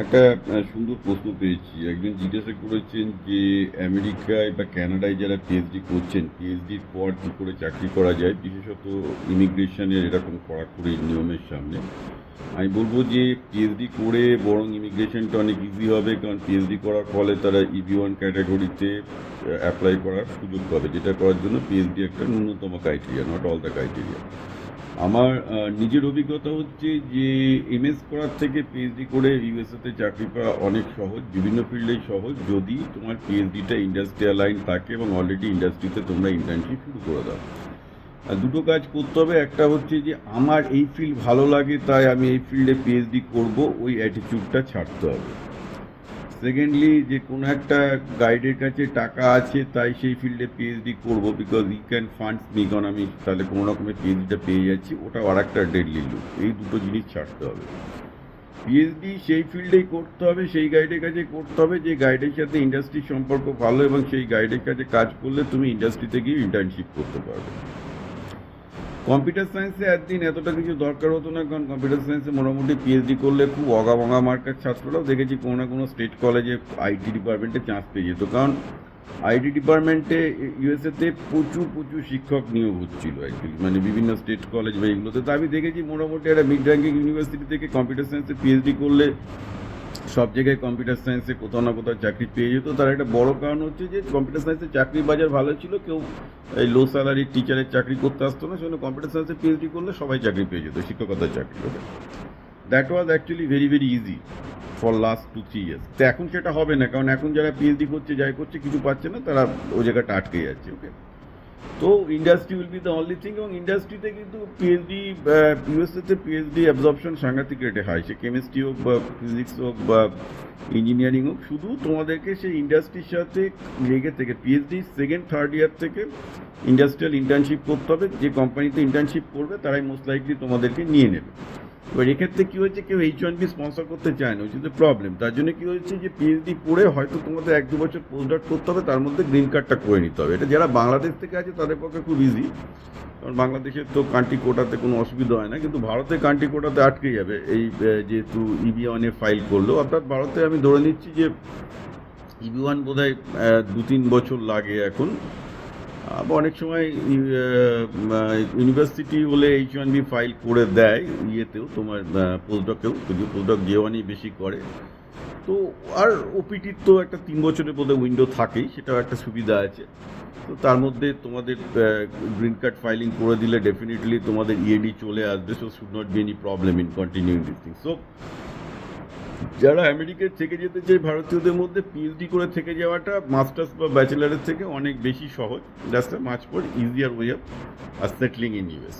একটা সুন্দর প্রশ্ন পেয়েছি। একজন জিজ্ঞাসা করেছেন যে আমেরিকায় বা কানাডায় যারা পিএইচডি করছেন, পিএইচডির পর কী করে চাকরি করা যায়, বিশেষত ইমিগ্রেশনের এরকম কড়াকড়ি নিয়মের সামনে। আমি বলবো যে পিএইচডি করে বরং ইমিগ্রেশনটা অনেক ইজি হবে, কারণ পিএইচডি করার ফলে তারা EB1 ক্যাটাগরিতে অ্যাপ্লাই করার সুযোগ পাবে, যেটা করার জন্য পিএইচডি একটা ন্যূনতম criteria, not all the criteria. আমার নিজের অভিজ্ঞতা হচ্ছে যে এমএস করার থেকে পিএইচডি করে ইউএসএতে চাকরি পাওয়া অনেক সহজ, বিভিন্ন ফিল্ডেই সহজ, যদি তোমার পিএইচডিটা ইন্ডাস্ট্রিয়াল লাইন থাকে এবং অলরেডি ইন্ডাস্ট্রিতে তোমরা ইন্টার্নশিপ শুরু করে দাও। আর দুটো কাজ করতে হবে। একটা হচ্ছে যে আমার এই ফিল্ড ভালো লাগে তাই আমি এই ফিল্ডে পিএইচডি করব, ওই অ্যাটিটিউডটা ছাড়তে হবে। সেকেন্ডলি, যে কোনো একটা গাইডের কাছে টাকা আছে তাই সেই ফিল্ডে পিএইচডি করবো, because E can funds me, কারণ আমি তাহলে কোনো রকমের পিএইচডিটা পেয়ে যাচ্ছি, ওটাও আর একটা ডেডলি লুক। এই দুটো জিনিস ছাড়তে হবে। পিএইচডি সেই ফিল্ডেই করতে হবে, সেই গাইডের কাছে করতে হবে যে গাইডের সাথে ইন্ডাস্ট্রির সম্পর্ক ভালো, এবং সেই গাইডের কাছে কাজ করলে তুমি ইন্ডাস্ট্রিতে গিয়ে ইন্টার্নশিপ করতে পারবে। কম্পিউটার সায়েন্সে একদিন এতটা কিছু দরকার হতো না, কারণ কম্পিউটার সায়েন্সে মোটামুটি পিএইচডি করলে খুব অগাবঙা মার্কার ছাত্ররাও দেখেছি কোনো না কোনো স্টেট কলেজে আইটি ডিপার্টমেন্টে চান্স পেয়ে যেত, কারণ আইটি ডিপার্টমেন্টে ইউএসএতে প্রচুর প্রচুর শিক্ষক নিয়োগ হচ্ছিল অ্যাকচুয়ালি, মানে বিভিন্ন স্টেট কলেজ বা এগুলোতে। তো আমি দেখেছি মোটামুটি একটা মিড র্যাঙ্কিং ইউনিভার্সিটি থেকে কম্পিউটার সায়েন্সে পিএইচডি করলে সব জায়গায় কম্পিউটার সায়েন্সে কোথাও না কোথাও চাকরি পেয়ে যেত। তার একটা বড় কারণ হচ্ছে যে কম্পিউটার সায়েন্সের চাকরির বাজার ভালো ছিল, কেউ এই লো স্যালারির টিচারের চাকরি করতে আসতো না, সেজন্য কম্পিউটার সায়েন্সে পিএইচডি করলে সবাই চাকরি পেয়ে যেত, শিক্ষকতার চাকরি হবে। That was actually very very easy for last 2-3 years. তো এখন সেটা হবে না, কারণ এখন যারা পিএইচডি করছে, যাই করছে, কিছু পাচ্ছে না, তারা ওই জায়গাটা আটকে যাচ্ছে। ওকে, তো industry will be the only thing. এবং ইন্ডাস্ট্রিতে কিন্তু পিএইচডি, ইউএসএতে পিএইচডি অ্যাবজর্পশন সাংঘাতিক রেটে হয়, সে কেমিস্ট্রি হোক বা ফিজিক্স হোক বা ইঞ্জিনিয়ারিং হোক। শুধু তোমাদেরকে সেই ইন্ডাস্ট্রির সাথে লেগে থেকে পিএইচডি সেকেন্ড থার্ড ইয়ার থেকে ইন্ডাস্ট্রিয়াল ইন্টার্নশিপ করতে হবে। যে কোম্পানিতে ইন্টার্নশিপ করবে তারাই মোস্ট লাইকলি তোমাদেরকে নিয়ে নেবে। এবার এক্ষেত্রে কী হয়েছে, কেউ H1B স্পন্সর করতে চায় না, হচ্ছে প্রবলেম। তার জন্য কী হয়েছে যে পিএইচডি করে হয়তো তোমাদের 1-2 বছর পোস্টডক করতে হবে, তার মধ্যে গ্রিন কার্ডটা করে নিতে হবে। এটা যারা বাংলাদেশ থেকে আছে তাদের পক্ষে খুব ইজি, কারণ বাংলাদেশের তো কান্ট্রি কোটাতে কোনো অসুবিধা হয় না, কিন্তু ভারতের কান্ট্রি কোটাতে আটকে যাবে এই যেহেতু EB1 ফাইল করলো। অর্থাৎ ভারতে আমি ধরে নিচ্ছি যে EB1 বোধ হয় 2-3 বছর লাগে এখন। অনেক সময় ইউনিভার্সিটি হলে H1B ফাইল করে দেয়, ইয়েতেও তোমার পোস্টডকেও, যদিও পোস্টডক J1ই বেশি করে। তো আর ওপিটির তো একটা 3 বছরের বোধহয় উইন্ডো থাকেই, সেটাও একটা সুবিধা আছে। তো তার মধ্যে তোমাদের গ্রিন কার্ড ফাইলিং করে দিলে ডেফিনেটলি তোমাদের EAD চলে আসবে, so should not be any problem in continuing this thing. So যারা আমেরিকায় থেকে যেতে চায় ভারতীয়দের মধ্যে, পিএইচডি করে থেকে যাওয়াটা মাস্টার্স বা ব্যাচেলারের থেকে অনেক বেশি সহজ। That's a much more easier way of settling in US.